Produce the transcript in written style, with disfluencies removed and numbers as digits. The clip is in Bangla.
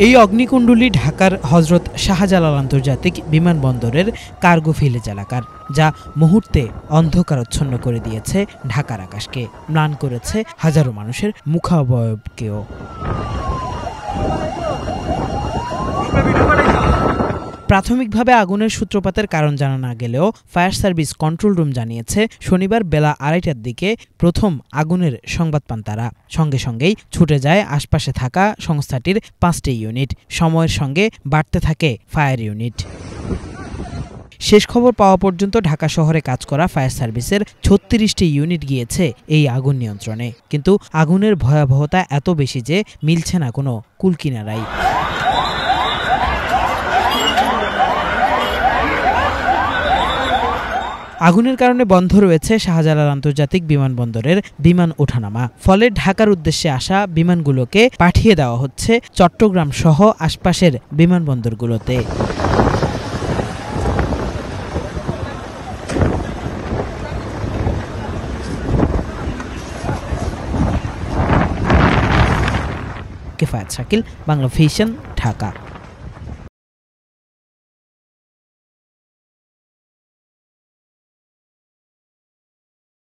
এই অগ্নিকুণ্ডলী ঢাকার হযরত শাহজালাল আন্তর্জাতিক বিমানবন্দরের কার্গো ভিলেজ এলাকার, যা মুহূর্তে অন্ধকারাচ্ছন্ন করে দিয়েছে ঢাকার আকাশকে, ম্লান করেছে হাজারো মানুষের মুখাবয়বকেও। প্রাথমিকভাবে আগুনের সূত্রপাতের কারণ জানা না গেলেও ফায়ার সার্ভিস কন্ট্রোল রুম জানিয়েছে, শনিবার বেলা ২:৩০টার দিকে প্রথম আগুনের সংবাদ পান তারা। সঙ্গে সঙ্গেই ছুটে যায় আশপাশে থাকা সংস্থাটির ৫টি ইউনিট। সময়ের সঙ্গে বাড়তে থাকে ফায়ার ইউনিট। শেষ খবর পাওয়া পর্যন্ত ঢাকা শহরে কাজ করা ফায়ার সার্ভিসের ৩৬টি ইউনিট গিয়েছে এই আগুন নিয়ন্ত্রণে। কিন্তু আগুনের ভয়াবহতা এত বেশি যে মিলছে না কোনো কুলকিনারাই। আগুনের কারণে বন্ধ রয়েছে শাহজালাল আন্তর্জাতিক বিমানবন্দরের বিমান ওঠানামা। ফলে ঢাকার উদ্দেশ্যে আসা বিমানগুলোকে পাঠিয়ে দেওয়া হচ্ছে চট্টগ্রাম সহ আশপাশের বিমানবন্দরগুলোতে। কিফায়েত শাকিল, বাংলা ভিশন, ঢাকা।